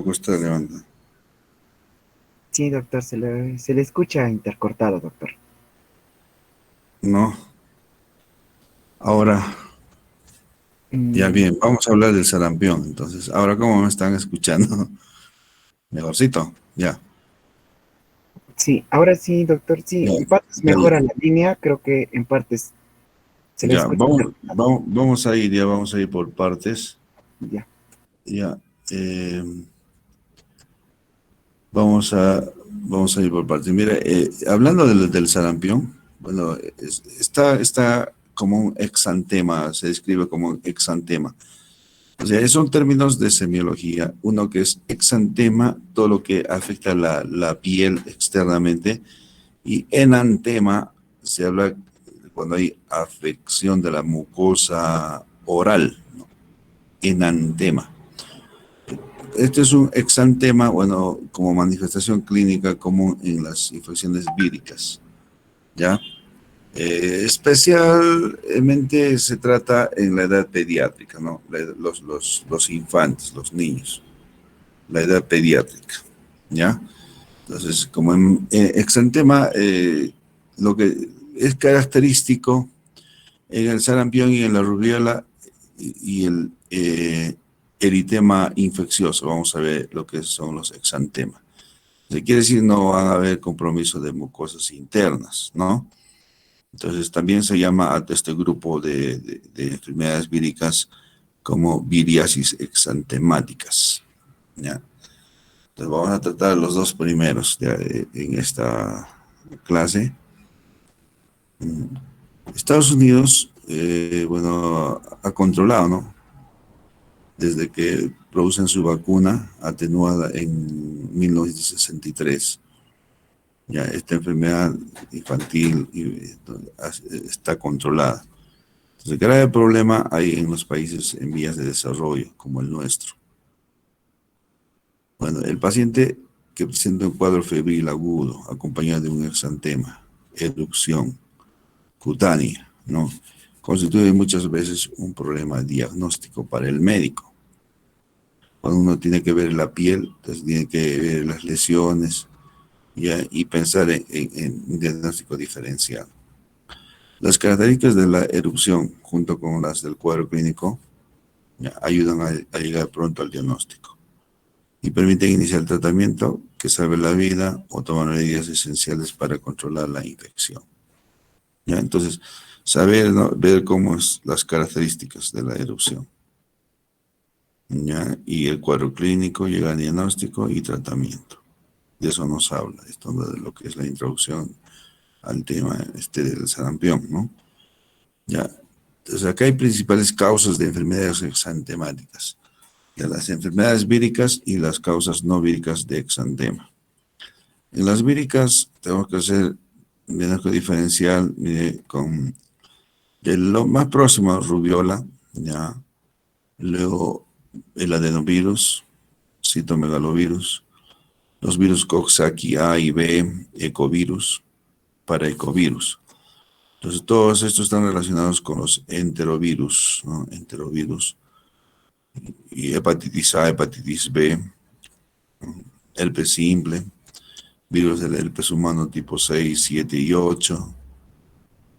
tampoco está levantando. Sí, doctor, se le escucha intercortado, doctor. No, ahora, ya Mm, bien, vamos a hablar del sarampión. Entonces, ahora cómo me están escuchando. Mejorcito, ya, sí, ahora sí, doctor, sí, ya, en partes ya, mejora la línea, creo que en partes se le ya, escucha intercortado. vamos a ir por partes. Ya, Ya, eh, vamos a ir por partes. Mira, hablando del sarampión, bueno, está como un exantema, se describe como un exantema. O sea, son términos de semiología. Uno que es exantema, todo lo que afecta la piel externamente, y enantema se habla cuando hay afección de la mucosa oral, ¿no? Enantema. Este es un exantema, bueno, como manifestación clínica común en las infecciones víricas, ¿ya? Especialmente se trata en la edad pediátrica, ¿no? Los infantes, los niños, la edad pediátrica, ¿ya? Entonces, como en exantema, lo que es característico en el sarampión y en la rubiola y el eritema infeccioso, vamos a ver lo que son los exantemas. Quiere decir no van a haber compromiso de mucosas internas, ¿no? Entonces también se llama a este grupo de enfermedades víricas como viriasis exantemáticas, ¿ya? Entonces vamos a tratar los dos primeros en esta clase. Estados Unidos, bueno, ha controlado, ¿no? Desde que producen su vacuna atenuada en 1963. Ya esta enfermedad infantil está controlada. Entonces, grave problema hay en los países en vías de desarrollo, como el nuestro. Bueno, el paciente que presenta un cuadro febril agudo, acompañado de un exantema, erupción cutánea, ¿no? Constituye muchas veces un problema diagnóstico para el médico. Cuando uno tiene que ver la piel, entonces tiene que ver las lesiones y pensar en un diagnóstico diferencial. Las características de la erupción, junto con las del cuadro clínico, ayudan a llegar pronto al diagnóstico y permiten iniciar el tratamiento que salve la vida o tomar medidas esenciales para controlar la infección. ¿Ya? Entonces, saber, ¿no? Ver cómo es las características de la erupción, ¿ya? Y el cuadro clínico, llega al diagnóstico y tratamiento. De eso nos habla, esto de lo que es la introducción al tema del sarampión, ¿no? Ya. Entonces, acá hay principales causas de enfermedades exantemáticas, de las enfermedades víricas y las causas no víricas de exantema. En las víricas tenemos que hacer un diagnóstico diferencial con de lo más próximo, rubiola, ya, luego el adenovirus, citomegalovirus, los virus Coxsackie A y B, ecovirus, paraecovirus. Entonces, todos estos están relacionados con los enterovirus, ¿no? Enterovirus, y hepatitis A, hepatitis B, herpes simple, virus del herpes humano tipo 6, 7 y 8,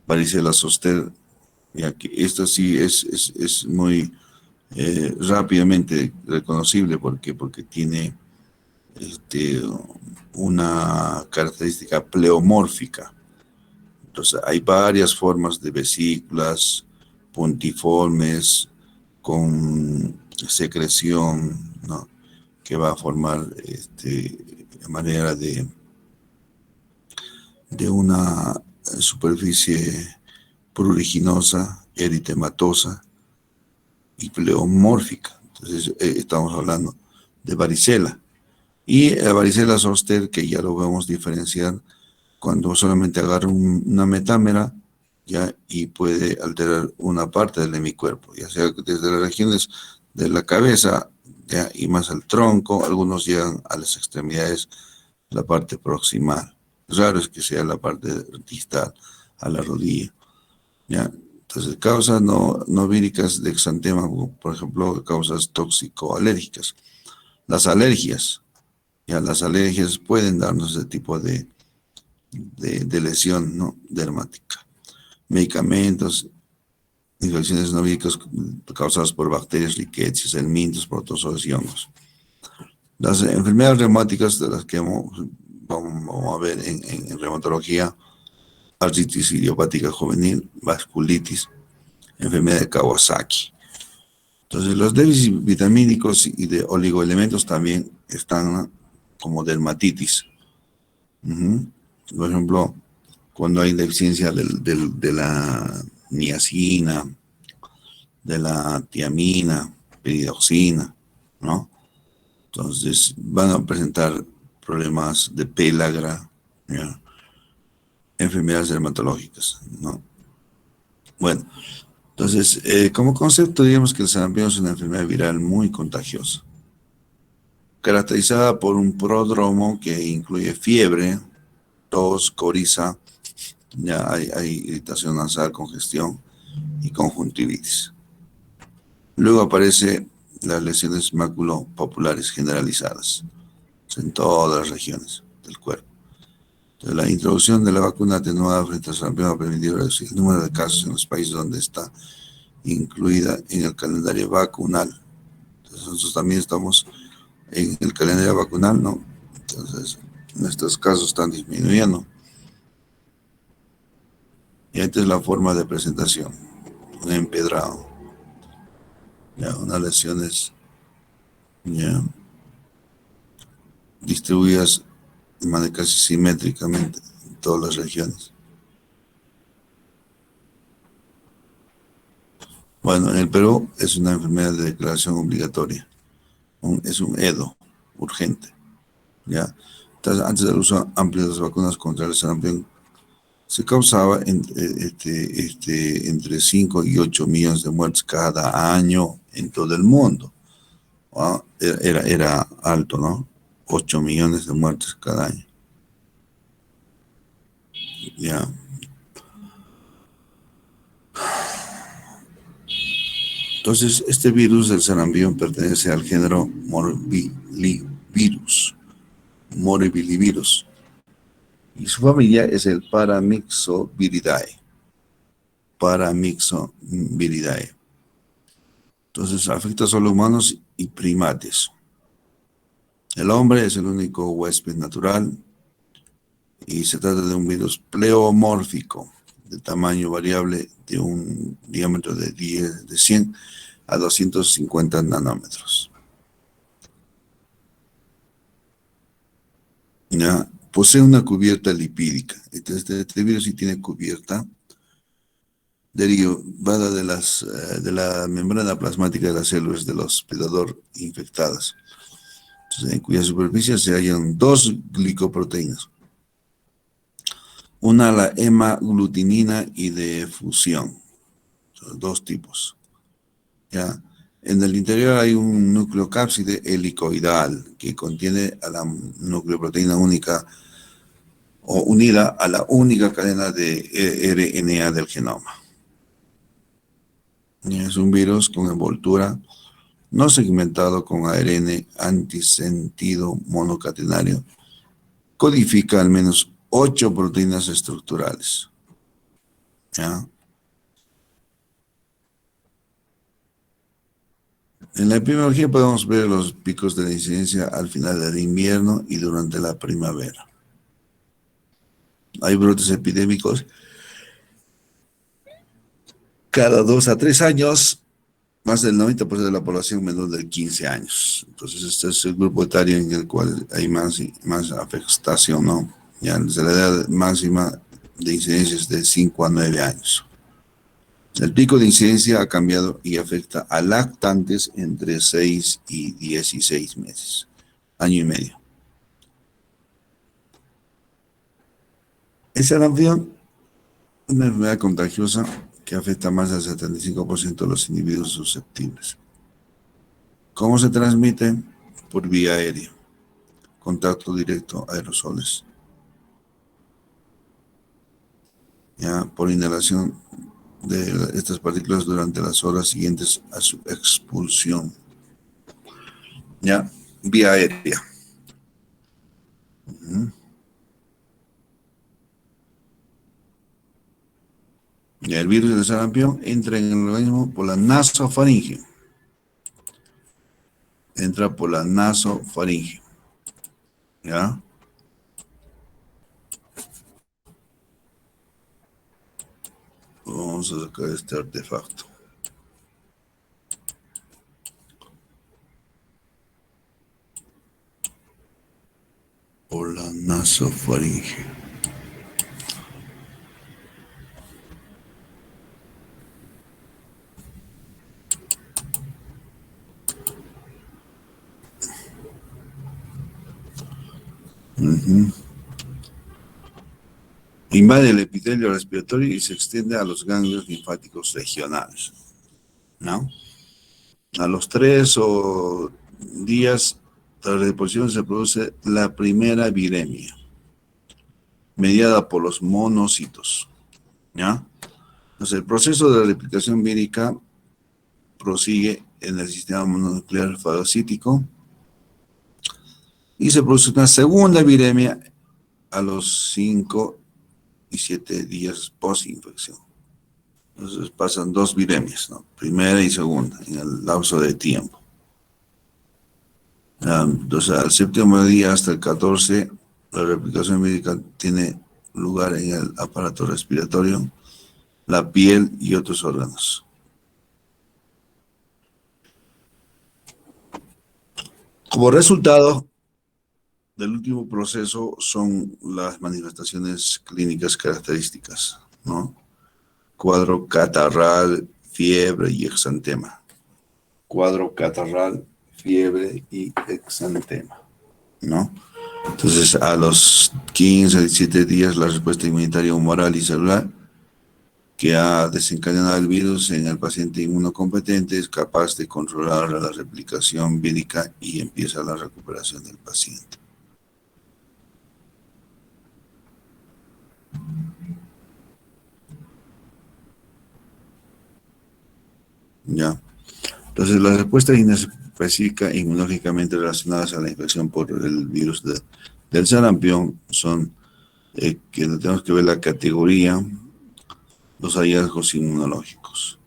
varicela zoster, ya que esto sí es muy rápidamente reconocible porque tiene este, una característica pleomórfica. Entonces, hay varias formas de vesículas puntiformes con secreción, ¿no? Que va a formar manera de una superficie pruriginosa, eritematosa y pleomórfica. Entonces, estamos hablando de varicela. Y la varicela zoster, que ya lo vamos a diferenciar cuando solamente agarra una metámera, ya, y puede alterar una parte del hemicuerpo, ya sea desde las regiones de la cabeza, ya, y más al tronco, algunos llegan a las extremidades, la parte proximal. Raro es que sea la parte distal, a la rodilla, ya. Entonces, causas no víricas de exantema, por ejemplo, causas tóxico-alérgicas. Las alergias, ya las alergias pueden darnos ese tipo de lesión, ¿no? Dermática. Medicamentos, infecciones no víricas causadas por bacterias, rickettsias, helmintos, protozoos y hongos. Las enfermedades reumáticas de las que vamos a ver en reumatología: artritis idiopática juvenil, vasculitis, enfermedad de Kawasaki. Entonces, los déficits vitamínicos y de oligoelementos también están, ¿no?, como dermatitis. Por ejemplo, cuando hay deficiencia de la niacina, de la tiamina, peridoxina, ¿no? Entonces van a presentar problemas de pelagra, ¿ya?, enfermedades dermatológicas, ¿no? Bueno, entonces, como concepto, digamos que el sarampión es una enfermedad viral muy contagiosa, caracterizada por un pródromo que incluye fiebre, tos, coriza, ya hay irritación nasal, congestión y conjuntivitis. Luego aparece las lesiones maculopapulares generalizadas en todas las regiones del cuerpo. Entonces, la introducción de la vacuna atenuada frente al sarampión ha permitido reducir el número de casos en los países donde está incluida en el calendario vacunal. Entonces, nosotros también estamos en el calendario vacunal, ¿no? Entonces, nuestros casos están disminuyendo. Y esta es la forma de presentación: un empedrado, ya, unas lesiones, ya, distribuidas de manera casi simétricamente en todas las regiones. Bueno, en el Perú es una enfermedad de declaración obligatoria, es un EDO urgente, ¿ya? Entonces, antes del uso amplio de las vacunas contra el sarampión, se causaba entre 5 y 8 millones de muertes cada año en todo el mundo. ¿Ah? Era alto, ¿no? 8 millones de muertes cada año. Ya. Entonces, este virus del sarampión pertenece al género Morbillivirus, y su familia es el Paramyxoviridae. Entonces, afecta solo a humanos y primates. El hombre es el único huésped natural y se trata de un virus pleomórfico de tamaño variable, de un diámetro de 100 a 250 nanómetros. ¿Ya? Posee una cubierta lipídica. Este virus sí tiene cubierta derivada de la membrana plasmática de las células del hospedador infectadas. Entonces, en cuya superficie se hallan dos glicoproteínas. Una, la hemaglutinina y de fusión. Son dos tipos. ¿Ya? En el interior hay un nucleocápside helicoidal que contiene a la nucleoproteína única o unida a la única cadena de RNA del genoma. Es un virus con envoltura no segmentado con ARN antisentido monocatenario. Codifica al menos 8 proteínas estructurales. ¿Ya? En la epidemiología podemos ver los picos de la incidencia al final del invierno y durante la primavera. Hay brotes epidémicos cada 2 a 3 años, más del 90% de la población menor de 15 años. Entonces, este es el grupo etario en el cual hay más afectación, ¿no? Ya, desde la edad máxima de incidencia es de 5 a 9 años. El pico de incidencia ha cambiado y afecta a lactantes entre 6 y 16 meses, año y medio. El sarampión es una enfermedad contagiosa que afecta a más del 75% de los individuos susceptibles. ¿Cómo se transmite? Por vía aérea, contacto directo, aerosoles. Ya, por inhalación de estas partículas durante las horas siguientes a su expulsión. Ya, vía aérea. Uh-huh. Y el virus del sarampión entra en el organismo por la nasofaringe. Entra por la nasofaringe. ¿Ya? Vamos a sacar este artefacto. Por la nasofaringe. Uh-huh. Invade el epitelio respiratorio y se extiende a los ganglios linfáticos regionales, ¿no? A los 3 o días tras la deposición se produce la primera viremia, mediada por los monocitos, ¿ya? Entonces, el proceso de la replicación vírica prosigue en el sistema mononuclear fagocítico y se produce una segunda viremia a los 5 y 7 días post-infección. Entonces pasan 2 viremias, ¿no? Primera y segunda, en el lapso de tiempo. Entonces, al 7º día hasta el 14, la replicación vírica tiene lugar en el aparato respiratorio, la piel y otros órganos. Como resultado del último proceso son las manifestaciones clínicas características, ¿no? Cuadro catarral, fiebre y exantema. Cuadro catarral, fiebre y exantema, ¿no? Entonces, a los 15 a 17 días, la respuesta inmunitaria humoral y celular que ha desencadenado el virus en el paciente inmunocompetente es capaz de controlar la replicación vírica y empieza la recuperación del paciente. ¿Ya? Entonces, las respuestas inespecíficas inmunológicamente relacionadas a la infección por el virus del sarampión son que tenemos que ver la categoría, los hallazgos inmunológicos.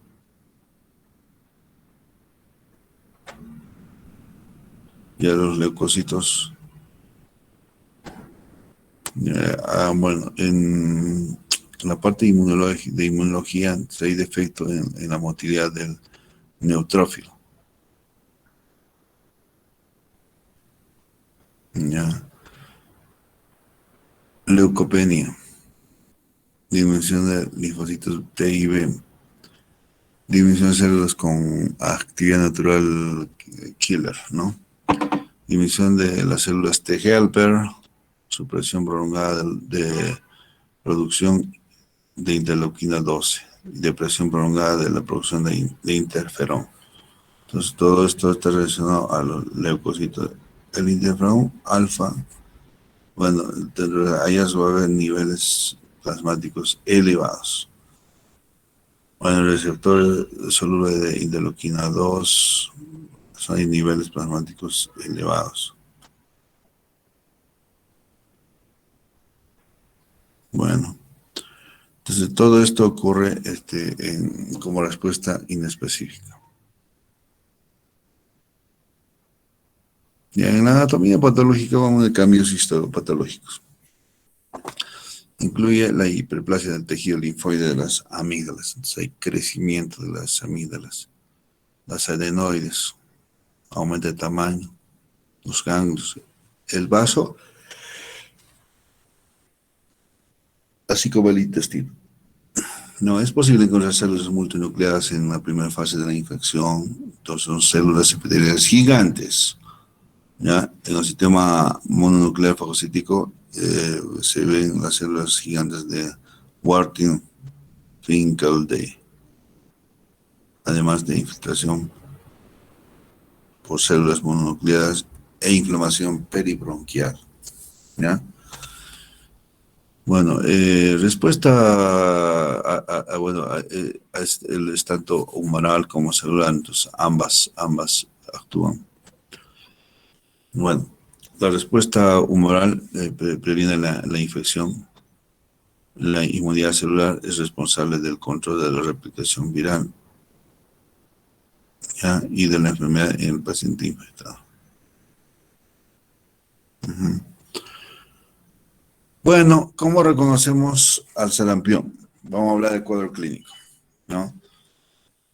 Ya los leucocitos. Bueno, en la parte de inmunología hay defecto en la motilidad del neutrófilo. Ya. Leucopenia. Disminución de linfocitos T y B. Disminución de células con actividad natural killer, ¿no? Disminución de las células T helper. Supresión prolongada de producción de interleuquina 12. Depresión prolongada de la producción de interferón. Entonces, todo esto está relacionado a los leucocitos. El interferón alfa, bueno, allá va a haber niveles plasmáticos elevados. Bueno, el receptor soluble de interleuquina 2, hay niveles plasmáticos elevados. Bueno, entonces todo esto ocurre como respuesta inespecífica. Ya en la anatomía patológica vamos de cambios histopatológicos. Incluye la hiperplasia del tejido linfoide de las amígdalas. Entonces hay crecimiento de las amígdalas. Las adenoides, aumenta el tamaño, los ganglios, el vaso, así como el intestino. No es posible encontrar células multinucleadas en la primera fase de la infección. Entonces son células epiteliales gigantes. ¿Ya? En el sistema mononuclear fagocítico se ven las células gigantes de Warthin-Finkelday, además de infiltración por células mononucleadas e inflamación peribronquial. ¿Ya? Bueno, respuesta es tanto humoral como celular, entonces ambas actúan. Bueno, la respuesta humoral previene la infección. La inmunidad celular es responsable del control de la replicación viral, ¿ya? Y de la enfermedad en el paciente infectado. Ujú. Bueno, ¿cómo reconocemos al sarampión? Vamos a hablar del cuadro clínico, ¿no?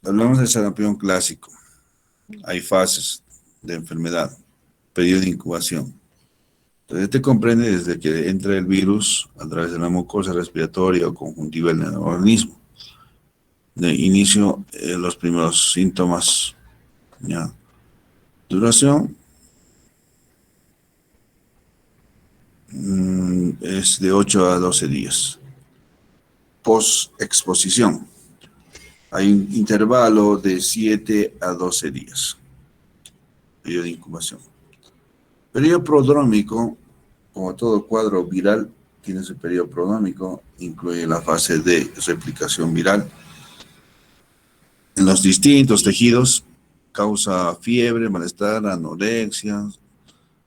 Hablamos del sarampión clásico. Hay fases de enfermedad, periodo de incubación. Entonces, este comprende desde que entra el virus a través de la mucosa respiratoria o conjuntiva en el organismo. De inicio, los primeros síntomas, ¿ya? Duración es de 8 a 12 días. Post-exposición, hay un intervalo de 7 a 12 días. Periodo de incubación. Periodo prodrómico, como todo cuadro viral, tiene su periodo prodrómico, incluye la fase de replicación viral. En los distintos tejidos, causa fiebre, malestar, anorexia,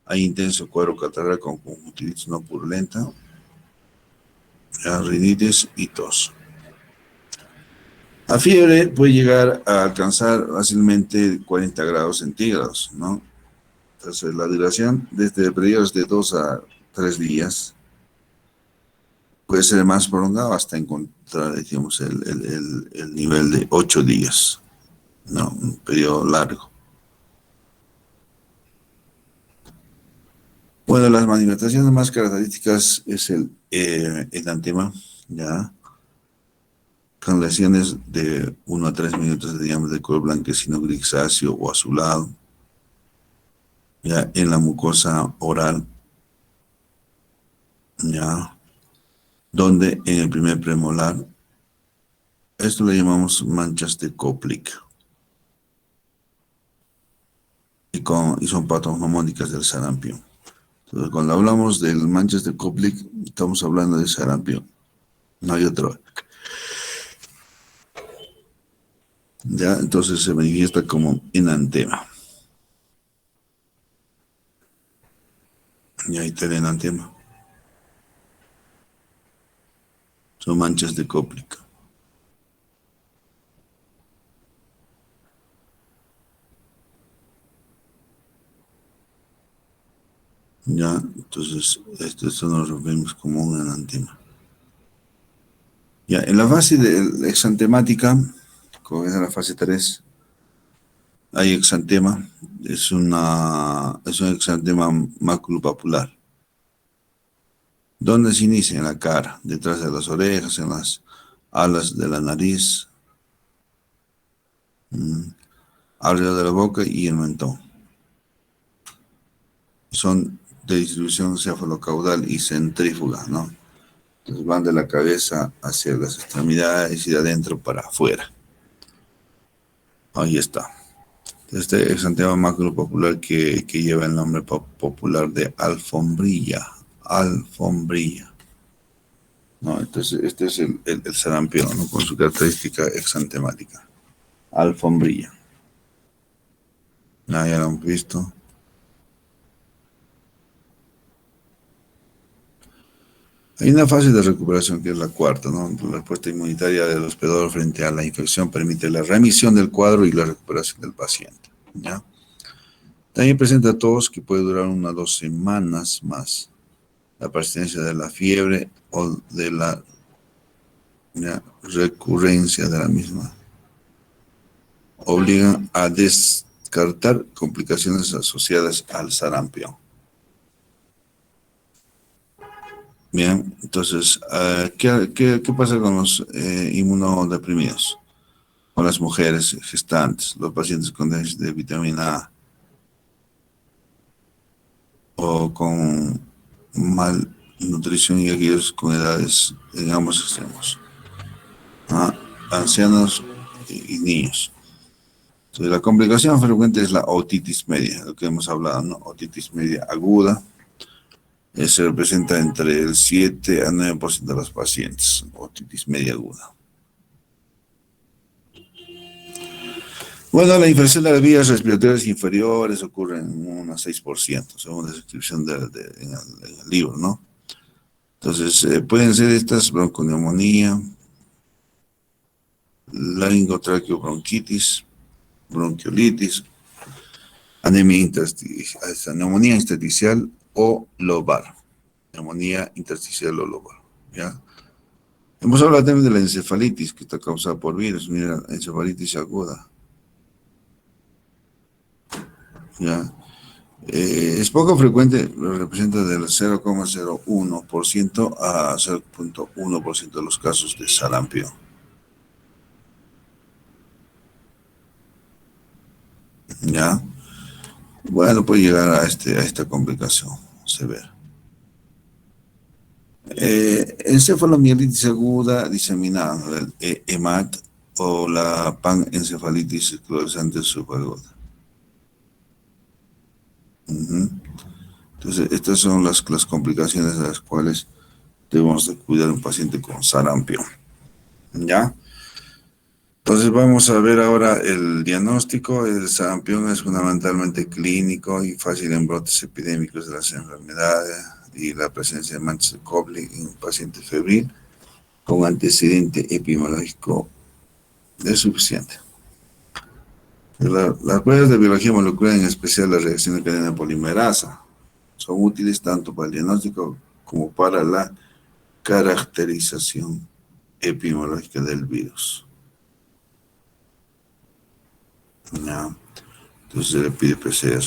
hay intenso cuadro catarral con conjuntivitis no purulenta, rinitis y tos. La fiebre puede llegar a alcanzar fácilmente 40 grados centígrados, ¿no? Entonces, la duración desde periodos de 2 a 3 días puede ser más prolongado hasta encontrar, digamos, el nivel de 8 días, ¿no? Un periodo largo. Bueno, las manifestaciones más características es el edantema, ¿ya? Con lesiones de 1 a 3 minutos de diámetro de color blanquecino, grisáceo o azulado, ya en la mucosa oral, ya, donde en el primer premolar, esto le llamamos manchas de Koplik, y son patognomónicas del sarampión. Entonces, cuando hablamos de manchas de Koplik, estamos hablando de sarampión, no hay otro. Ya, entonces se manifiesta como enantema. Y ahí está el enantema. Son manchas de Koplik. Ya, entonces esto nos vemos como un enantema. Ya, en la fase de exantemática, como es la fase 3, hay exantema, es un exantema maculopapular. ¿Dónde se inicia? En la cara, detrás de las orejas, en las alas de la nariz, alrededor de la boca y el mentón. Son de distribución cefalocaudal y centrífuga, ¿no? Entonces van de la cabeza hacia las extremidades y de adentro para afuera. Ahí está. Este exantema maculopapular que lleva el nombre popular de alfombrilla. Alfombrilla. ¿No? Entonces, este es el sarampión, ¿no? Con su característica exantemática. Alfombrilla. Ah, ya lo hemos visto. Hay una fase de recuperación que es la cuarta, ¿no? La respuesta inmunitaria del hospedador frente a la infección permite la remisión del cuadro y la recuperación del paciente, ¿ya? También presenta tos que puede durar 1 a 2 semanas más. La persistencia de la fiebre o de la, ¿ya?, recurrencia de la misma obligan a descartar complicaciones asociadas al sarampión. Bien, entonces, ¿qué pasa con los inmunodeprimidos? Con las mujeres gestantes, los pacientes con déficit de vitamina A o con malnutrición y aquellos con edades en ambos extremos, ¿ah? Ancianos y niños. Entonces, la complicación frecuente es la otitis media, lo que hemos hablado, ¿no? Otitis media aguda. Se representa entre el 7 a 9% de los pacientes, otitis media aguda. Bueno, la infección de las vías respiratorias inferiores ocurre en un 6%, según la descripción en el libro, ¿no? Entonces, pueden ser estas bronconeumonía, laringotraqueobronquitis, bronquiolitis, anemia intersticial, neumonía intersticial o lobar, neumonía intersticial o lobar, ¿ya? Hemos hablado también de la encefalitis, que está causada por virus, mira, encefalitis aguda, ¿ya? Es poco frecuente, representa del 0,01% a 0,1% de los casos de sarampión. ¿Ya? Bueno, puede llegar a esta complicación severa. Encefalomielitis aguda diseminada, el EMAT, o la panencefalitis esclerosante subaguda. Uh-huh. Entonces, estas son las complicaciones de las cuales debemos de cuidar a un paciente con sarampión. ¿Ya? Entonces vamos a ver ahora el diagnóstico. El sarampión es fundamentalmente clínico y fácil en brotes epidémicos de las enfermedades y la presencia de manchas de Cobley en un paciente febril con antecedente epidemiológico es suficiente. Las pruebas de biología molecular, en especial la reacción de cadena polimerasa, son útiles tanto para el diagnóstico como para la caracterización epidemiológica del virus. ¿Ya? Entonces se le pide PCR.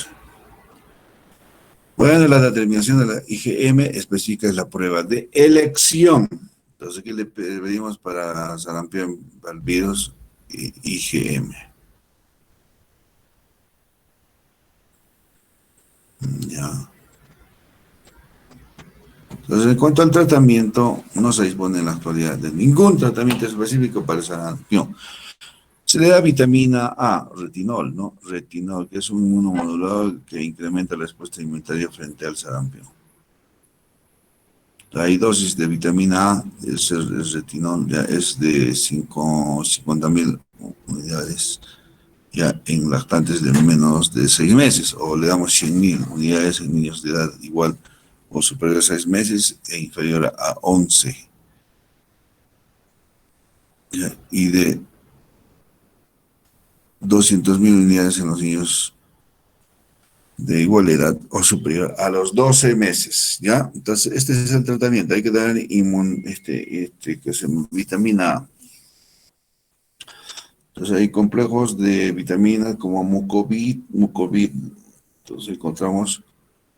Bueno, la determinación de la IgM específica es la prueba de elección. Entonces, ¿qué le pedimos para sarampión, para el virus? IgM. Ya. Entonces, en cuanto al tratamiento, no se dispone en la actualidad de ningún tratamiento específico para el sarampión. Se le da vitamina A, retinol, ¿no? Retinol, que es un inmunomodulador que incrementa la respuesta inmunitaria frente al sarampión. La dosis de vitamina A, el retinol, ya es de 50.000 unidades ya en lactantes de menos de 6 meses, o le damos 100.000 unidades en niños de edad igual o superior a 6 meses e inferior a 11. ¿Ya? Y de 200.000 unidades en los niños de igual edad o superior a los 12 meses, ¿ya? Entonces, este es el tratamiento. Hay que dar que es vitamina A. Entonces, hay complejos de vitaminas como mucovit. Entonces, encontramos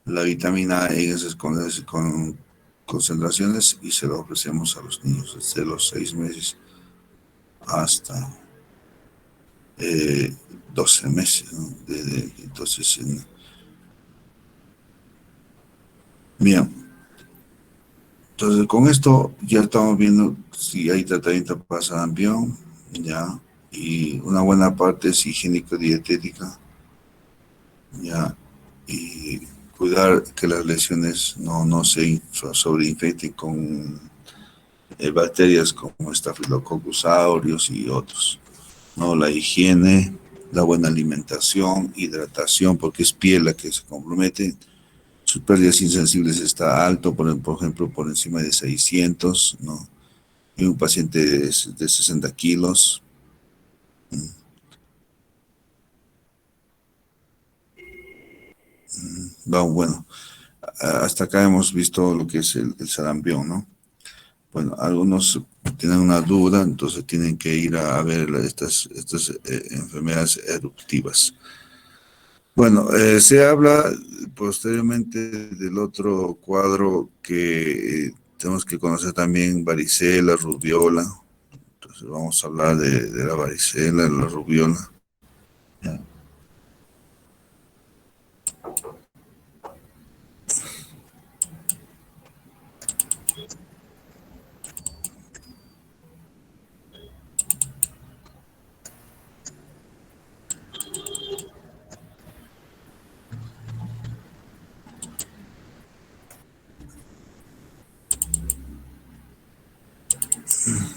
la vitamina A en esas con concentraciones y se lo ofrecemos a los niños desde los 6 meses hasta 12 meses, ¿no? Entonces, bien. Entonces, con esto ya estamos viendo si hay tratamiento para sarampión, ya, y una buena parte es higiénico-dietética, ya, y cuidar que las lesiones no se sobreinfecten con bacterias como Staphylococcus aureus y otros, ¿no? La higiene, la buena alimentación, hidratación, porque es piel la que se compromete. Sus pérdidas insensibles está alto, por ejemplo, por encima de 600, ¿no? Y un paciente de 60 kilos. Bueno, hasta acá hemos visto lo que es el sarampión, ¿no? Bueno, algunos tienen una duda, entonces tienen que ir a ver estas enfermedades eruptivas. Bueno, se habla posteriormente del otro cuadro que tenemos que conocer también, varicela, rubiola. Entonces vamos a hablar de la varicela, la rubiola. ¿Ya?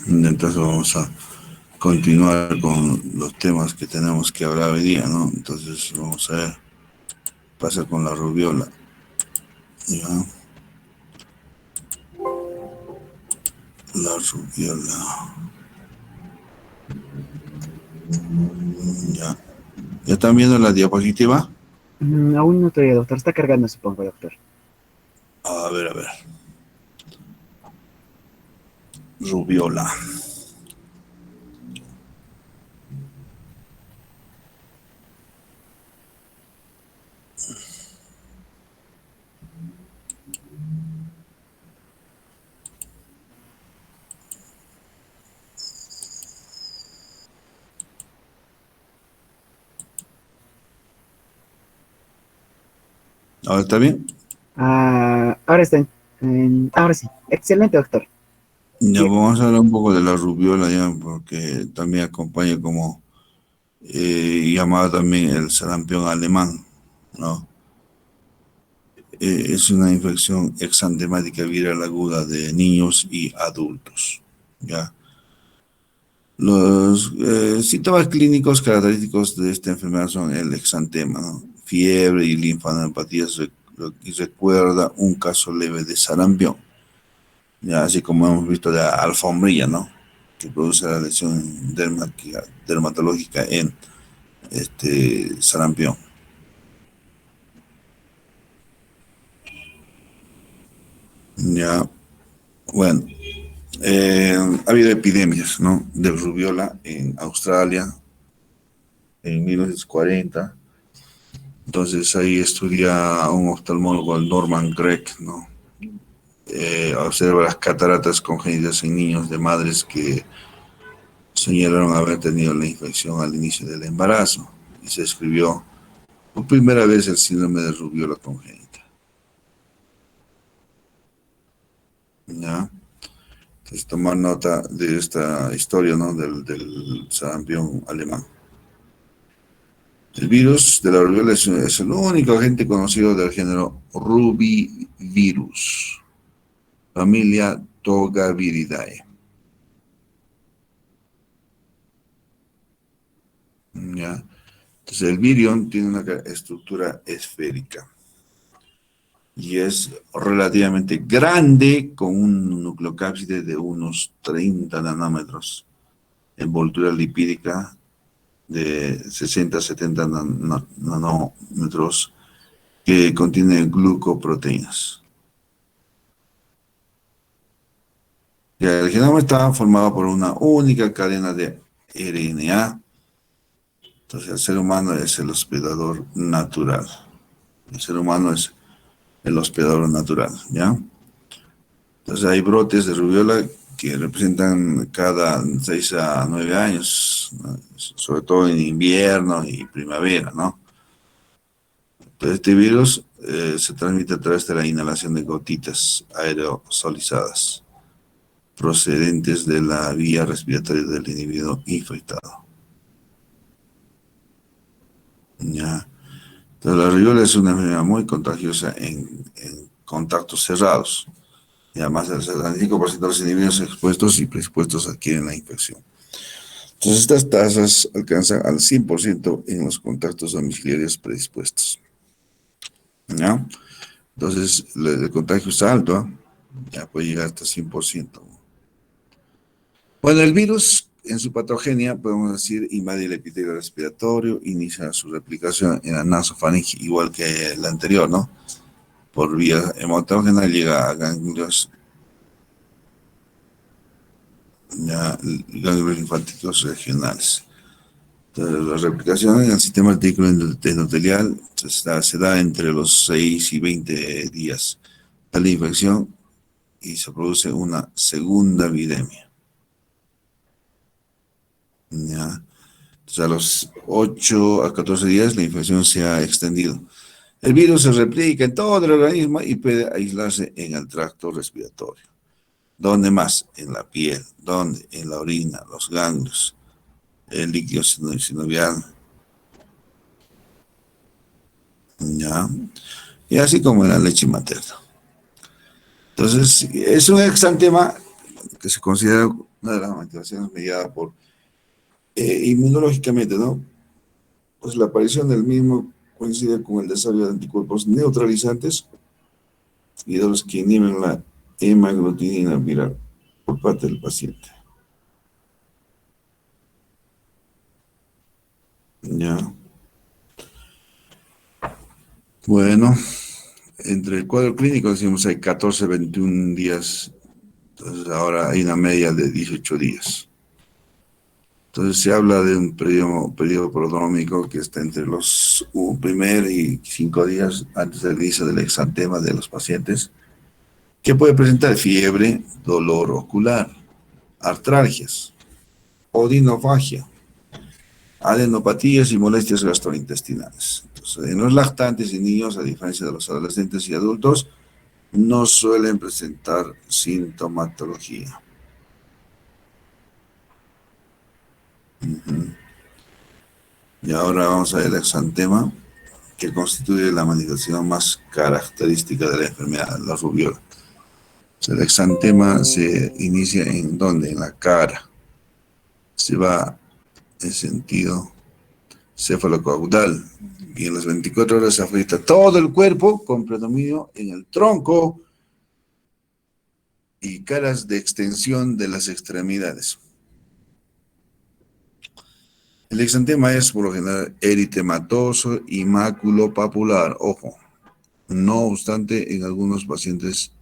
Entonces vamos a continuar con los temas que tenemos que hablar hoy día, ¿no? Entonces vamos a ver, pasa con la rubiola, ¿ya? La rubiola, ya. ¿Ya están viendo la diapositiva? Aún no todavía, doctor. Está cargando, supongo, doctor. A ver. Rubiola. ¿Ahora está bien? Ahora está ahora sí. Excelente, doctor. Ya Bien. vamos a hablar un poco de la rubiola ya, porque también acompaña como llamado también el sarampión alemán, ¿no? Es una infección exantemática viral aguda de niños y adultos, ¿ya? Los síntomas clínicos característicos de esta enfermedad son el exantema, ¿no? Fiebre y linfadenopatía, y recuerda un caso leve de sarampión, ya así como hemos visto de alfombrilla, ¿no? Que produce la lesión dermatológica en sarampión. Ya, bueno, ha habido epidemias, ¿no? De rubiola en Australia en 1940. Entonces ahí estudia un oftalmólogo, el Norman Gregg, ¿no? Observa las cataratas congénitas en niños de madres que señalaron haber tenido la infección al inicio del embarazo y se describió por primera vez el síndrome de rubiola congénita. ¿Ya? Entonces tomar nota de esta historia, ¿no? Del sarampión alemán. El virus de la rubiola es el único agente conocido del género Rubivirus, familia Togaviridae. ¿Ya? Entonces el virión tiene una estructura esférica y es relativamente grande con un nucleocápside de unos 30 nanómetros, envoltura lipídica de 60 a 70 nanómetros que contiene glucoproteínas. Ya, el genoma está formado por una única cadena de RNA. Entonces el ser humano es el hospedador natural. El ser humano es el hospedador natural, ¿ya? Entonces hay brotes de rubiola que representan cada 6 a 9 años, ¿no? Sobre todo en invierno y primavera, ¿no? Entonces este virus se transmite a través de la inhalación de gotitas aerosolizadas procedentes de la vía respiratoria del individuo infectado. ¿Ya? Entonces la rubiola es una enfermedad muy contagiosa en contactos cerrados. Y además el 75% de los individuos expuestos y predispuestos adquieren la infección. Entonces estas tasas alcanzan al 100% en los contactos domiciliarios predispuestos, ¿ya? Entonces el contagio es alto, ¿eh? Ya puede llegar hasta 100%. Bueno, el virus en su patogenia, podemos decir, invade el epitelio respiratorio, inicia su replicación en la nasofaringe, igual que el anterior, ¿no? Por vía hematógena llega a ganglios, ya, ganglios linfáticos regionales. Entonces, la replicación en el sistema artículo endotelial se da entre los 6 y 20 días de la infección y se produce una segunda viremia. ¿Ya? Entonces, a los 8 a 14 días la infección se ha extendido. El virus se replica en todo el organismo y puede aislarse en el tracto respiratorio. ¿Dónde más? En la piel. ¿Dónde? En la orina, los ganglios, el líquido sinovial. ¿Ya? Y así como en la leche materna. Entonces, es un exantema que se considera una de las manifestaciones mediadas por Inmunológicamente, ¿no? Pues la aparición del mismo coincide con el desarrollo de anticuerpos neutralizantes y de los que inhiben la hemaglutinina viral por parte del paciente. Ya. Bueno, entre el cuadro clínico decimos hay 14, 21 días. Entonces ahora hay una media de 18 días. Entonces se habla de un periodo prodrómico que está entre los primer y 5 días antes del inicio del exantema de los pacientes, que puede presentar fiebre, dolor ocular, artralgias, odinofagia, adenopatías y molestias gastrointestinales. Entonces, en los lactantes y niños, a diferencia de los adolescentes y adultos, no suelen presentar sintomatología. Uh-huh. Y ahora vamos a ver el exantema, que constituye la manifestación más característica de la enfermedad, la rubiola. O sea, el exantema se inicia en ¿dónde? En la cara. Se va en sentido cefalocaudal y en las 24 horas se afecta todo el cuerpo con predominio en el tronco y caras de extensión de las extremidades. El exantema es por lo general eritematoso y maculopapular, ojo. No obstante, en algunos pacientes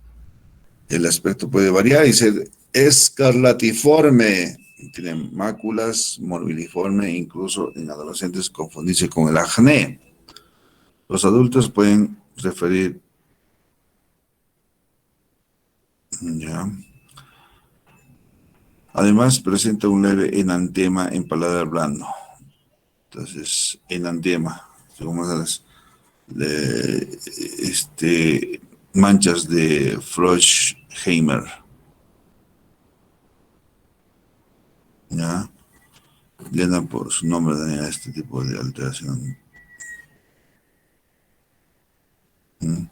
el aspecto puede variar y ser escarlatiforme. Tienen máculas, morbiliforme, incluso en adolescentes confundirse con el acné. Los adultos pueden referir, ya. Además, presenta un leve enantema en paladar blando. Entonces, enantema, según las manchas de Froschheimer. ¿Ya? Le dan por su nombre a este tipo de alteración. ¿Mm?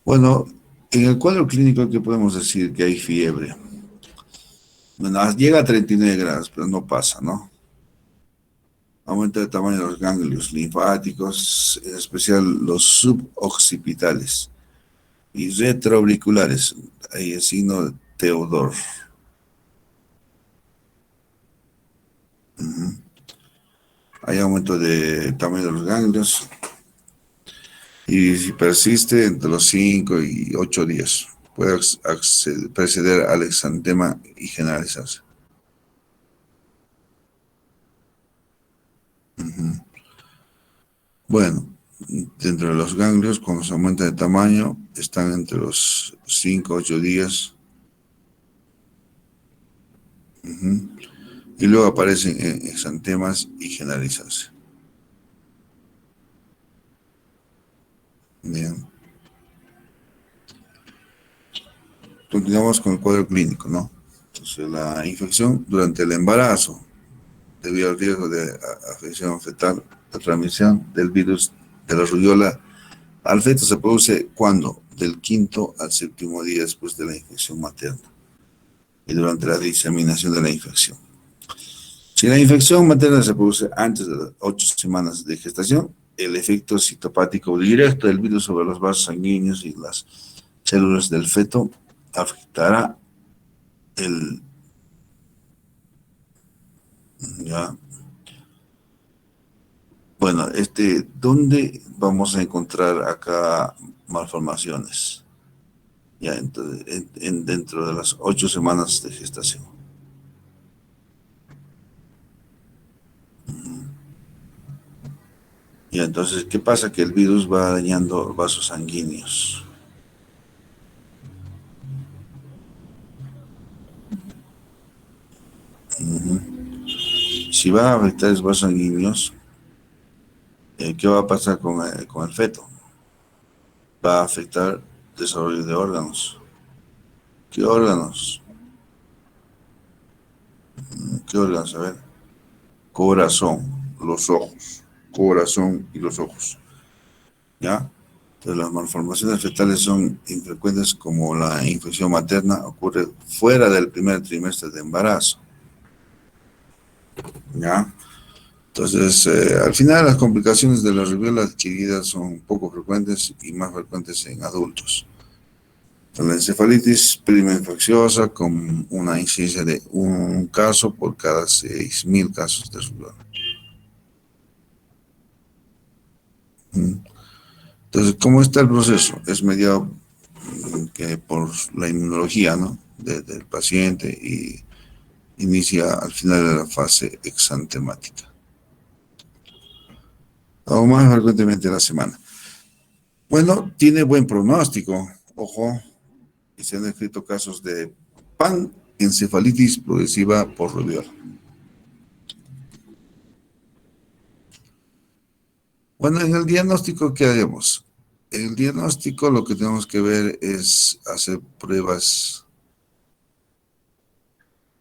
Bueno, en el cuadro clínico, ¿qué podemos decir? Que hay fiebre. Bueno, llega a 39 grados, pero no pasa, ¿no? Aumenta el tamaño de los ganglios linfáticos, en especial los suboccipitales y retroauriculares. Ahí el signo de Teodor. Uh-huh. Hay aumento de tamaño de los ganglios y si persiste entre los 5 y 8 días, puede preceder al exantema y generalizarse. Uh-huh. Bueno, dentro de los ganglios, cuando se aumenta de tamaño, están entre los 5 a 8 días. Uh-huh. Y luego aparecen exantemas y generalizarse. Bien. Continuamos con el cuadro clínico, ¿no? Entonces, la infección durante el embarazo, debido al riesgo de afección fetal, la transmisión del virus de la rubiola al feto se produce ¿cuándo? Del 5º al 7º día después de la infección materna y durante la diseminación de la infección. Si la infección materna se produce antes de las 8 semanas de gestación, el efecto citopático directo del virus sobre los vasos sanguíneos y las células del feto afectará el... Ya. Bueno, ¿dónde vamos a encontrar acá malformaciones? Ya, entonces, dentro de las 8 semanas de gestación. Y entonces, ¿qué pasa? Que el virus va dañando vasos sanguíneos. Uh-huh. Si va a afectar los vasos sanguíneos, ¿qué va a pasar con el feto? Va a afectar el desarrollo de órganos. ¿Qué órganos? ¿Qué órganos? A ver. Corazón, los ojos. Corazón y los ojos. ¿Ya? Entonces, las malformaciones fetales son infrecuentes como la infección materna, ocurre fuera del primer trimestre de embarazo. ¿ya? Entonces, al final las complicaciones de la rubiola adquirida son poco frecuentes y más frecuentes en adultos. La encefalitis prima infecciosa con una incidencia de un caso por cada 6.000 casos de rubiola. Entonces, ¿cómo está el proceso? Es mediado que por la inmunología, ¿no? Del paciente y inicia al final de la fase exantemática, o más frecuentemente a la semana. Bueno, tiene buen pronóstico, ojo, y se han descrito casos de panencefalitis progresiva por rubiola. Bueno, en el diagnóstico, ¿qué haremos? En el diagnóstico lo que tenemos que ver es hacer pruebas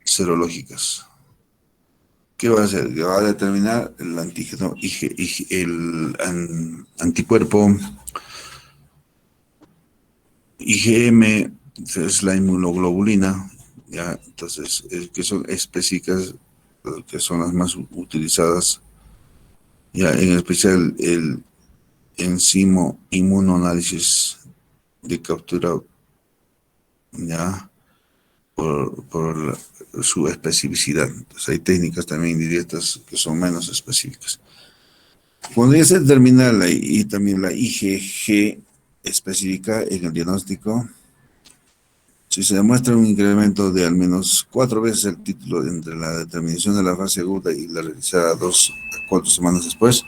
serológicas. ¿Qué va a hacer? Que va a determinar el antígeno, el anticuerpo IgM, es la inmunoglobulina, ya, entonces, que son específicas, que son las más utilizadas, ya, en especial el enzimo inmunoanálisis de captura, ya, por su especificidad. Entonces, hay técnicas también indirectas que son menos específicas. Cuando ya se determina y también la IgG específica en el diagnóstico, si se demuestra un incremento de al menos 4 veces el título entre la determinación de la fase aguda y la realizada 2 a 4 semanas después,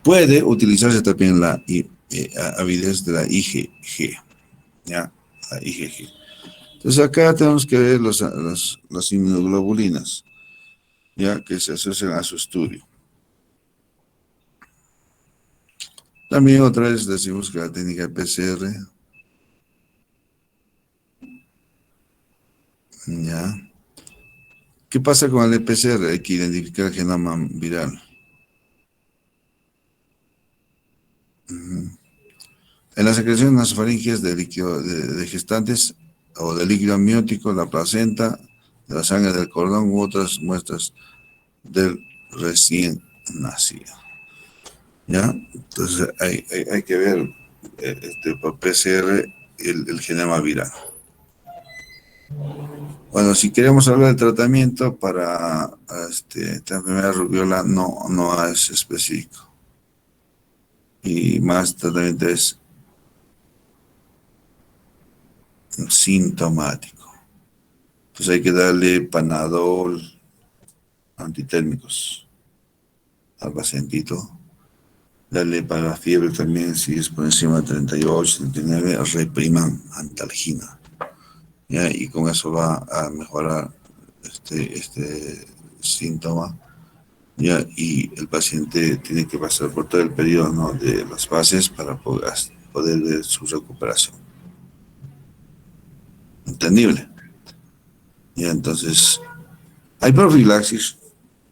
puede utilizarse también la avidez de la IgG, ¿ya? La IgG. Entonces acá tenemos que ver las inmunoglobulinas, ya, que se asocian a su estudio. También otra vez decimos que la técnica PCR, ya. ¿Qué pasa con el PCR? Hay que identificar el genoma viral. En la secreción nasofaringeas de líquido de gestantes o de líquido amniótico, la placenta, de la sangre del cordón u otras muestras del recién nacido. ¿Ya? Entonces hay que ver por PCR el genoma viral. Bueno, si queremos hablar del tratamiento para esta enfermedad rubiola, no es específico. Y más tratamiento es sintomático. Pues hay que darle Panadol, antitérmicos al pacientito. Darle para la fiebre también, si es por encima de 38, 39, repriman antalgina. ¿Ya? Y con eso va a mejorar este síntoma. ¿Ya? Y el paciente tiene que pasar por todo el periodo, ¿no?, de las fases para poder ver su recuperación. Entendible. Y entonces, hay profilaxis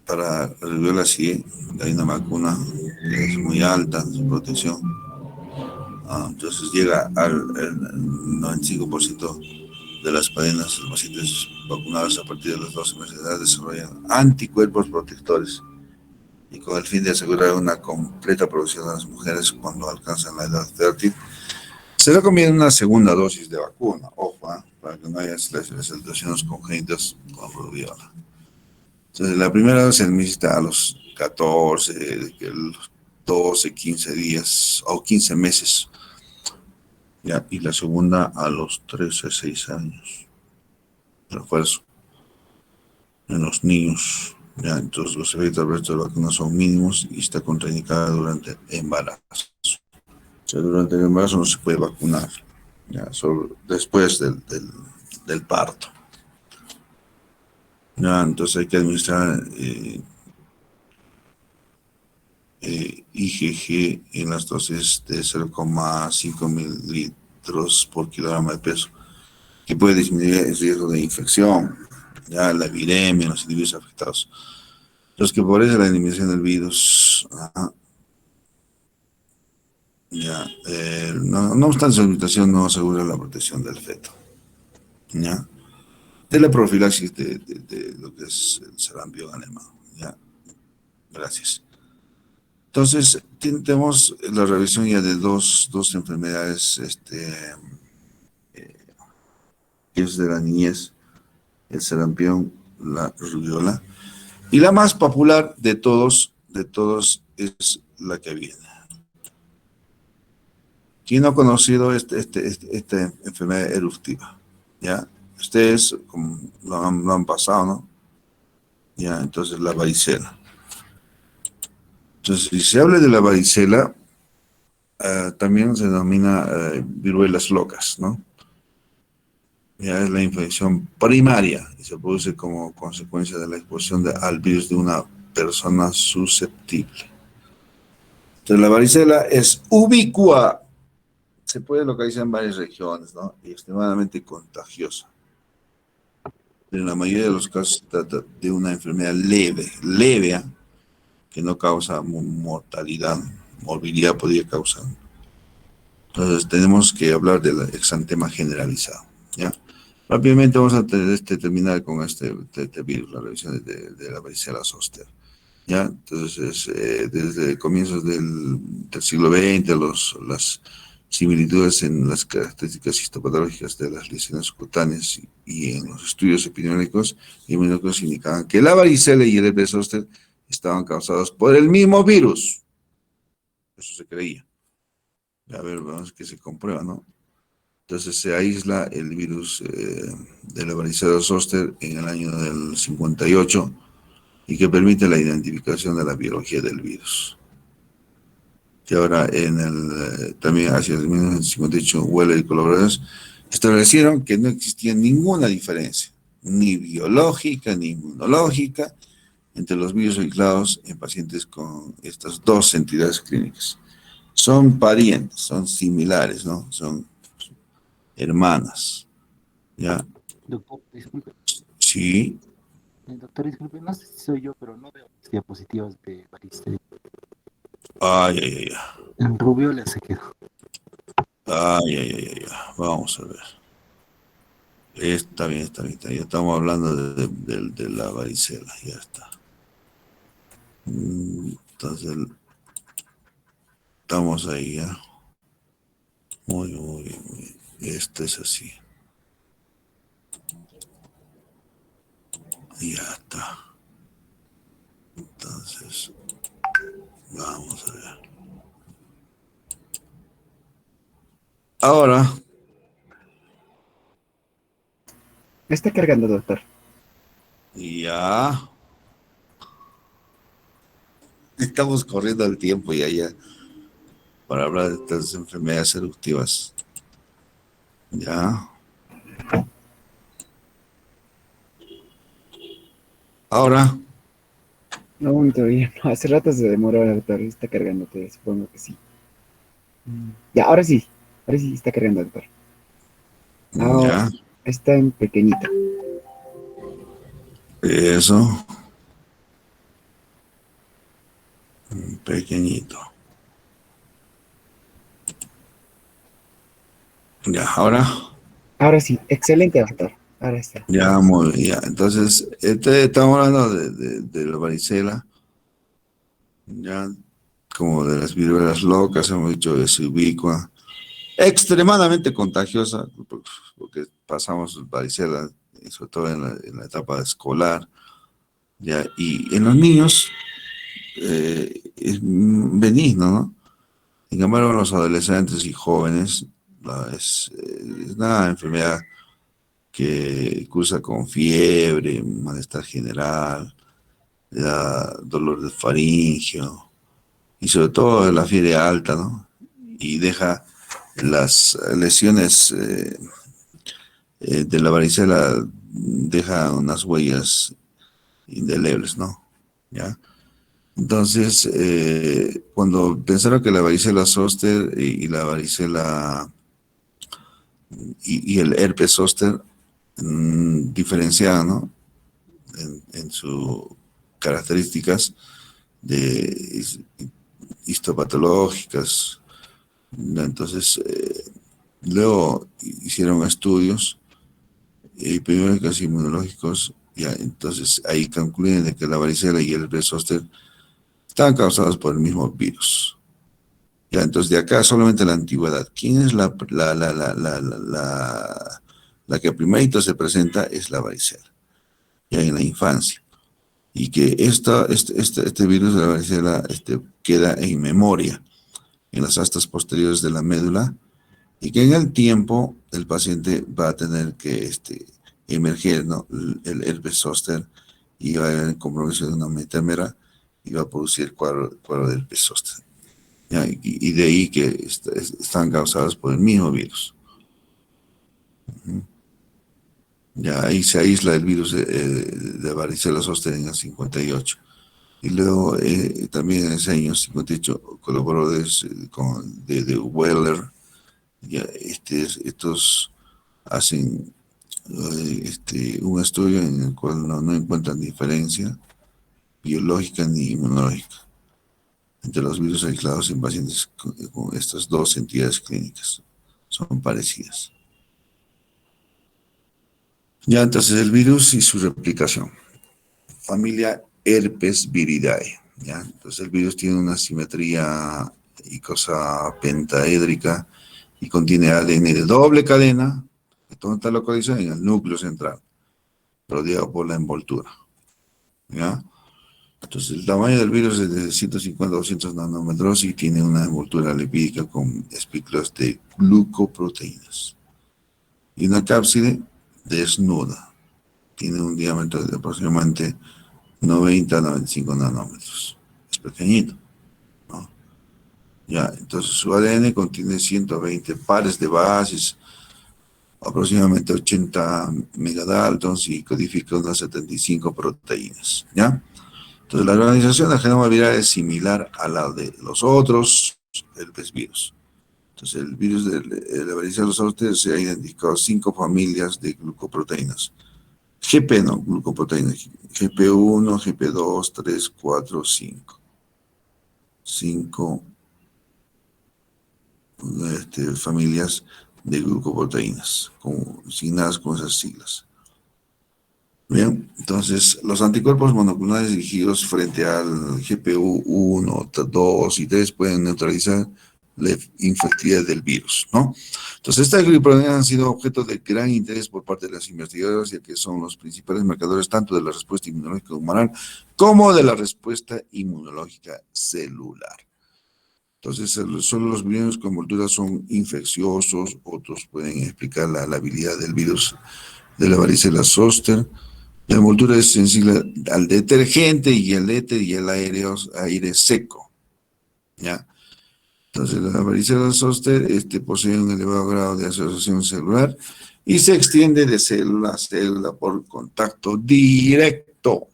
para la rubiola, sí. Hay una vacuna que es muy alta su protección. Entonces llega al 95% de las cadenas de los pacientes vacunados a partir de los 12 meses de edad desarrollan anticuerpos protectores, y con el fin de asegurar una completa protección a las mujeres cuando alcanzan la edad fértil, se recomienda una segunda dosis de vacuna, ojo, para que no haya situaciones congénitas con rubiola. Entonces, la primera dosis se necesita a los 14, 12, 15 días o 15 meses, ¿ya? Y la segunda a los 13, 6 años. Refuerzo en los niños, ¿ya? Entonces, los efectos adversos de la vacuna son mínimos y está contraindicada durante el embarazo. O sea, durante el embarazo no se puede vacunar, ¿ya? Solo después del parto. ¿Ya? Entonces hay que administrar IgG en las dosis de 0,5 mililitros por kilogramo de peso, que puede disminuir el riesgo de infección, ya, la viremia, los individuos afectados, los que favorecen la eliminación del virus. Ya, no obstante, su administración no asegura la protección del feto. ¿Ya? Es la profilaxis de lo que es el sarampión alemán. Ya, gracias. Entonces, tenemos la revisión ya de dos enfermedades, que es de la niñez, el sarampión, la rubiola. Y la más popular de todos, es la que viene. ¿Quién no ha conocido esta enfermedad eruptiva? ¿Ya? Ustedes lo han pasado, ¿no? Ya, entonces la varicela. Entonces, si se habla de la varicela, también se denomina viruelas locas, ¿no? Ya es la infección primaria y se produce como consecuencia de la exposición al virus de una persona susceptible. Entonces, la varicela es ubicua, se puede localizar en varias regiones, ¿no? Y extremadamente contagiosa. En la mayoría de los casos se trata de una enfermedad leve, ¿eh? Que no causa mortalidad, morbilidad podría causar. Entonces tenemos que hablar del exantema generalizado, ¿ya? Rápidamente vamos a terminar con este virus, la revisión de la varicela zoster, ¿ya? Entonces, desde comienzos del siglo XX, las similitudes en las características histopatológicas de las lesiones cutáneas y en los estudios epidemiológicos y inmunológicos indicaban que la varicela y el herpes zóster estaban causados por el mismo virus. Eso se creía. A ver, vamos que se comprueba, ¿no? Entonces se aísla el virus de la varicela zoster en el año del 58 y que permite la identificación de la biología del virus. Que ahora también hacia el 1958 Weller y colaboradores establecieron que no existía ninguna diferencia, ni biológica ni inmunológica, entre los virus aislados en pacientes con estas dos entidades clínicas. Son parientes, son similares, ¿no? Son hermanas, ¿ya? Doctor, disculpe. Sí. Doctor, disculpe, no sé si soy yo, pero no veo las diapositivas de varicela. Ay, ay, ay, ay. En rubiola se quedó. Ay, ay, ay, ay, ay. Vamos a ver. Está bien, está bien, está bien. Ya estamos hablando de la varicela, ya está. Entonces, estamos ahí, ¿ya? Muy, muy bien, muy bien. Este es así. Ya está. Entonces, vamos a ver. Ahora, Está cargando, doctor. ya. Estamos corriendo el tiempo ya, para hablar de estas enfermedades eruptivas. Ya. Ahora, No, todavía no. Hace rato se demoró, doctor. Está cargando, todavía, supongo que sí. Ya, ahora sí. Ahora sí está cargando, doctor. Ahora ya. está en pequeñito. Eso. Pequeñito. Ya, ahora. Ahora sí. Excelente, doctor. Ahora está. Ya, muy bien. Ya. Entonces, estamos hablando de la varicela. Ya, como de las viruelas locas, hemos dicho de su ubicua. Extremadamente contagiosa, porque pasamos varicela, sobre todo en la etapa escolar. Ya, y en los niños es benigno, ¿no? Sin embargo, en los adolescentes y jóvenes es una enfermedad que cursa con fiebre, malestar general, da dolor de faringio y sobre todo la fiebre alta, ¿no? Y deja las lesiones de la varicela, deja unas huellas indelebles, ¿no? ¿Ya? Entonces, cuando pensaron que la varicela zoster y la varicela y el herpes zóster diferenciaban, ¿no? En sus características de histopatológicas, ¿no? Entonces, luego hicieron estudios epidemiológicos e inmunológicos, ya, entonces ahí concluyen de que la varicela y el herpes zóster están causados por el mismo virus. Ya, entonces de acá solamente la antigüedad. ¿Quién es la que primerito se presenta? Es la varicela, ya en la infancia. Y que este virus de la varicela queda en memoria, en las astas posteriores de la médula, y que en el tiempo el paciente va a tener que emerger, ¿no? El herpes zóster y va a haber compromiso de una metámera y va a producir el cuadro del herpes zóster. ¿Ya? Y de ahí que están causadas por el mismo virus. Ya ahí se aísla el virus de varicela zóster en el 58. Y luego también en ese año 58 colaboró de Weller. Ya, estos hacen un estudio en el cual no encuentran diferencia biológica ni inmunológica entre los virus aislados en pacientes con estas dos entidades clínicas. Son parecidas. Ya, entonces el virus y su replicación. Familia Herpes viridae. ¿Ya? Entonces el virus tiene una simetría y cosa pentaédrica y contiene ADN de doble cadena. ¿Dónde está localizado? En el núcleo central, rodeado por la envoltura. ¿Ya? Entonces el tamaño del virus es de 150 a 200 nanómetros y tiene una envoltura lipídica con espículas de glucoproteínas. Y una cápside desnuda. Tiene un diámetro de aproximadamente 90 a 95 nanómetros. Es pequeñito, ¿no? Ya, entonces su ADN contiene 120 pares de bases, aproximadamente 80 megadaltons y codifica unas 75 proteínas, ¿ya? Entonces la organización del genoma viral es similar a la de los otros herpes virus. Entonces el virus de la varicela zoster se ha identificado 5 familias de glucoproteínas. GP, no, glucoproteínas. GP1, GP2, 3, 4, 5. 5 familias de glucoproteínas, designadas con esas siglas. Bien, entonces los anticuerpos monoclonales dirigidos frente al GPU1, 2 y 3 pueden neutralizar la infectividad del virus, ¿no? Entonces estas glucoproteínas han sido objeto de gran interés por parte de las investigadoras, ya que son los principales marcadores tanto de la respuesta inmunológica humoral como de la respuesta inmunológica celular. Entonces, solo los virus con envoltura son infecciosos, otros pueden explicar la habilidad del virus de la varicela zoster. La envoltura es sensible al detergente y el éter y el aire seco, ¿ya? Entonces, la varicela zoster posee un elevado grado de asociación celular y se extiende de célula a célula por contacto directo.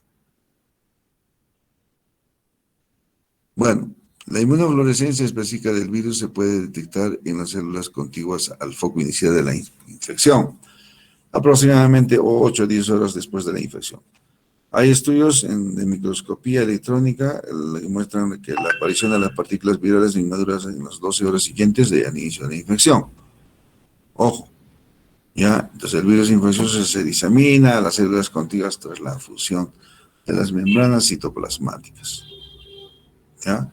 Bueno, la inmunofluorescencia específica del virus se puede detectar en las células contiguas al foco inicial de la infección, aproximadamente 8 a 10 horas después de la infección. Hay estudios de microscopía electrónica que muestran que la aparición de las partículas virales inmaduras en las 12 horas siguientes del inicio de la infección. Ojo, ¿ya? Entonces el virus infeccioso se disemina a las células contiguas tras la fusión de las membranas citoplasmáticas, ¿ya?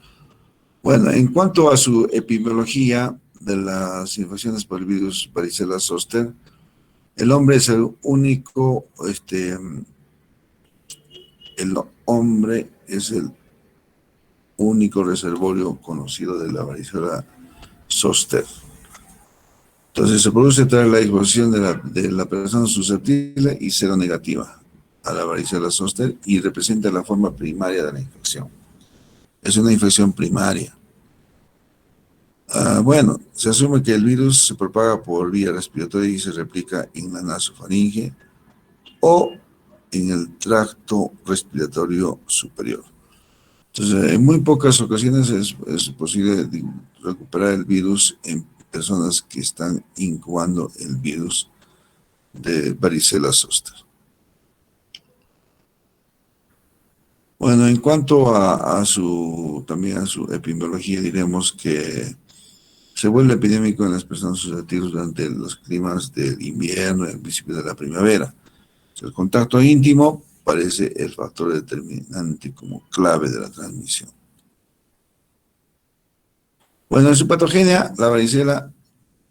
Bueno, en cuanto a su epidemiología de las infecciones por el virus varicela zoster, el hombre es el único, el hombre es el único reservorio conocido de la varicela zoster. Entonces se produce tras la exposición de la persona susceptible y seronegativa a la varicela zoster y representa la forma primaria de la infección. Es una infección primaria. Bueno, se asume que el virus se propaga por vía respiratoria y se replica en la nasofaringe o en el tracto respiratorio superior. Entonces, en muy pocas ocasiones es posible recuperar el virus en personas que están incubando el virus de varicela zoster. Bueno, en cuanto también a su epidemiología, diremos que Se vuelve epidémico en las personas susceptibles durante los climas del invierno y el principio de la primavera. El contacto íntimo parece el factor determinante como clave de la transmisión. Bueno, en su patogenia, la varicela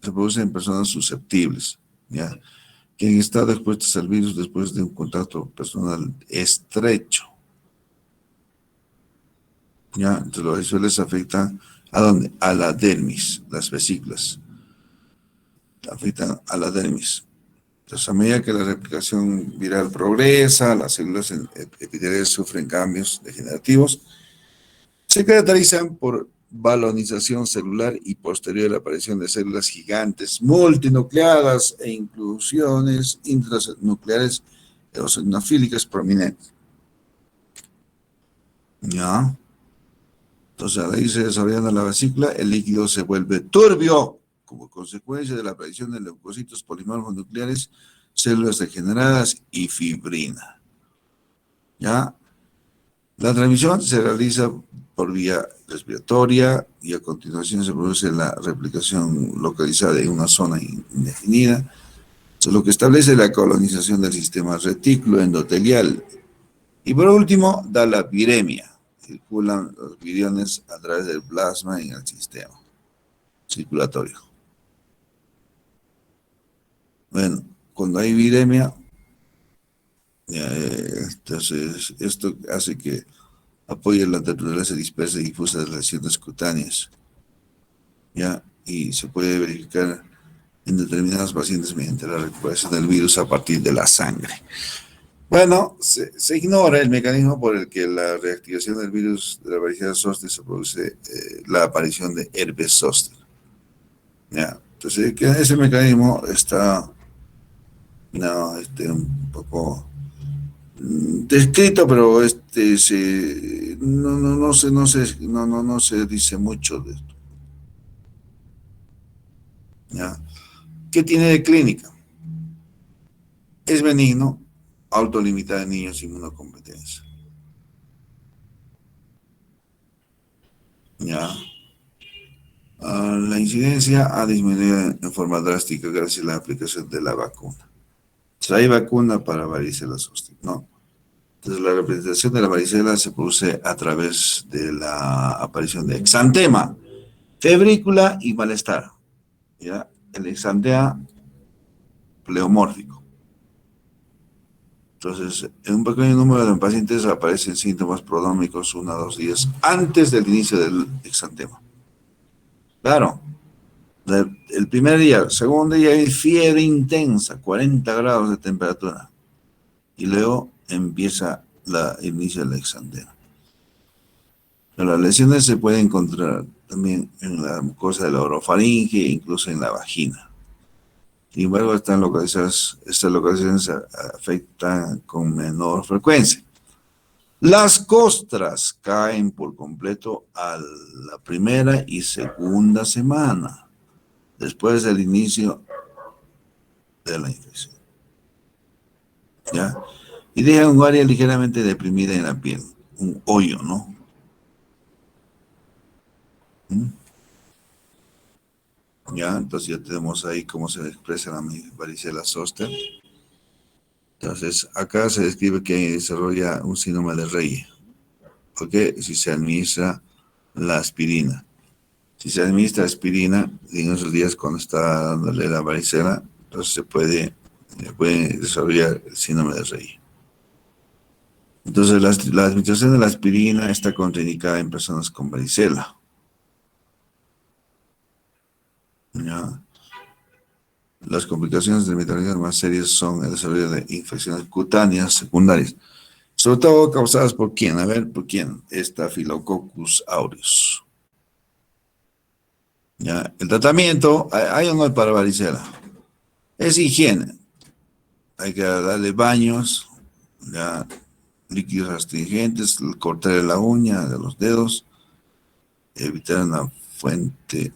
se produce en personas susceptibles, ¿ya? Que han estado expuestas al virus después de un contacto personal estrecho. ¿Ya? Entonces, los varicela afectan ¿a dónde? A la dermis, las vesículas. Afectan a la dermis. Entonces, a medida que la replicación viral progresa, las células epiteliales sufren cambios degenerativos, se caracterizan por balonización celular y posterior aparición de células gigantes multinucleadas e inclusiones intranucleares eosinofílicas prominentes. ¿Ya? Entonces, al irse desarrollando la vesícula, el líquido se vuelve turbio como consecuencia de la aparición de leucocitos polimorfos nucleares, células degeneradas y fibrina. ¿Ya? La transmisión se realiza por vía respiratoria y a continuación se produce la replicación localizada en una zona indefinida, lo que establece la colonización del sistema retículo endotelial. Y por último, da la viremia. Circulan los viriones a través del plasma en el sistema circulatorio. Bueno, cuando hay viremia, entonces esto hace que apoye la naturaleza dispersa y difusa de las lesiones cutáneas, ¿ya? Y se puede verificar en determinados pacientes mediante la recuperación del virus a partir de la sangre. Bueno, se ignora el mecanismo por el que la reactivación del virus de la varicela zoster se produce la aparición de herpes zóster. ¿Ya? Entonces, ese mecanismo está un poco descrito, pero no se dice mucho de esto. ¿Ya? ¿Qué tiene de clínica? Es benigno, autolimitado en niños inmunocompetencia. ¿Ya? La incidencia ha disminuido en forma drástica gracias a la aplicación de la vacuna. Hay vacuna para varicela zoster, ¿no? Entonces, la representación de la varicela se produce a través de la aparición de exantema, febrícula y malestar. ¿Ya? El exantema pleomórfico. Entonces, en un pequeño número de pacientes aparecen síntomas prodrómicos 1 a 2 días antes del inicio del exantema. Claro, el primer día, el segundo día hay fiebre intensa, 40 grados de temperatura. Y luego empieza el inicio del exantema. Pero las lesiones se pueden encontrar también en la mucosa de la orofaringe e incluso en la vagina. Sin embargo, estas localizaciones afectan con menor frecuencia. Las costras caen por completo a la primera y segunda semana, después del inicio de la infección. ¿Ya? Y dejan un área ligeramente deprimida en la piel, un hoyo, ¿no? ¿Ya? Entonces ya tenemos ahí cómo se expresa la varicela zoster. Entonces, acá se describe que desarrolla un síndrome de Reye, ¿ok? Si se administra la aspirina. Si se administra aspirina en esos días cuando está dándole la varicela, entonces se puede desarrollar el síndrome de Reye. Entonces, la administración de la aspirina está contraindicada en personas con varicela. ¿Ya? Las complicaciones dermatológicas más serias son el desarrollo de infecciones cutáneas secundarias, sobre todo causadas por quién, a ver, por quién, Staphylococcus aureus. ¿Ya? El tratamiento, hay o no para varicela, es higiene. Hay que darle baños, ya, líquidos astringentes, cortarle la uña de los dedos, evitar una fuente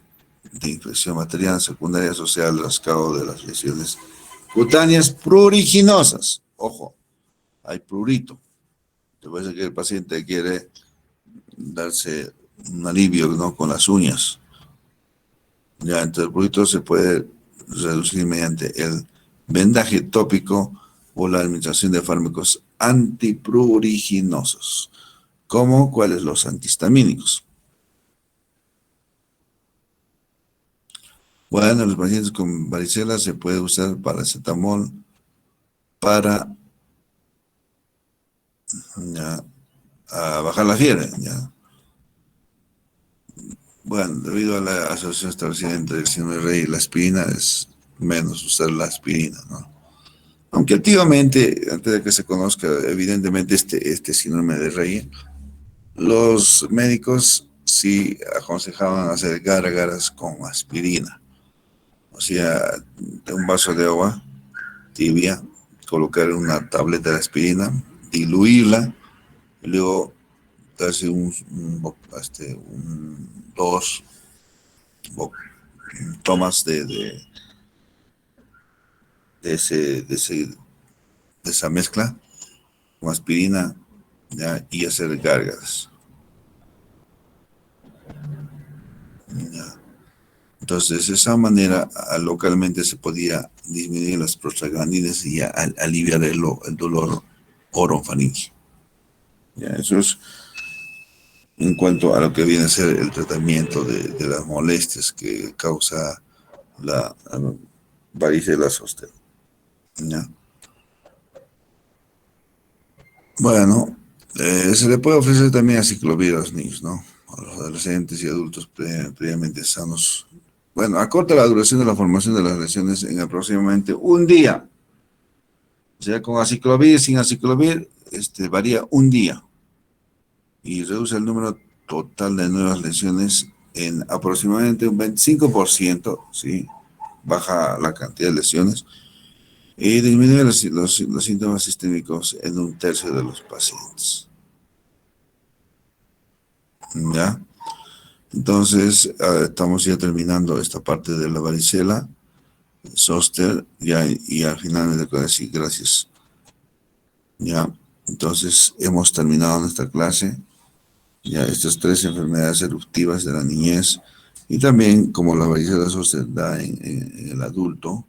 de infección bacteriana secundaria asociada al rascado de las lesiones cutáneas pruriginosas. Ojo, hay prurito. Te puede ser que el paciente quiere darse un alivio, ¿no?, con las uñas. Ya, entonces el prurito se puede reducir mediante el vendaje tópico o la administración de fármacos antipruriginosos, como cuáles los antihistamínicos. Bueno, en los pacientes con varicela se puede usar paracetamol para ya, bajar la fiebre. Ya. Bueno, debido a la asociación establecida entre el síndrome de Rey y la aspirina, es menos usar la aspirina, ¿no? Aunque antiguamente, antes de que se conozca evidentemente este síndrome de Rey, los médicos sí aconsejaban hacer gárgaras con aspirina. O sea, de un vaso de agua tibia, colocar una tableta de aspirina, diluirla, y luego darse dos tomas de esa mezcla con aspirina, ¿ya? Y hacer gárgaras. ¿Ya? Entonces, de esa manera, localmente se podía disminuir las prostaglandinas y aliviar el dolor oronfaringio. Ya, eso es en cuanto a lo que viene a ser el tratamiento de las molestias que causa la varicela zoster. ¿Ya? Bueno, se le puede ofrecer también aciclovir a los niños, ¿no? A los adolescentes y adultos previamente sanos. Bueno, acorta la duración de la formación de las lesiones en aproximadamente un día. O sea, con aciclovir, sin aciclovir, varía un día. Y reduce el número total de nuevas lesiones en aproximadamente un 25%, ¿sí? Baja la cantidad de lesiones y disminuye los síntomas sistémicos en un tercio de los pacientes. ¿Ya? Entonces, estamos ya terminando esta parte de la varicela zoster, ya, y al final les voy a decir gracias. Ya, entonces hemos terminado nuestra clase. Ya, estas 3 enfermedades eruptivas de la niñez y también como la varicela zoster da en el adulto,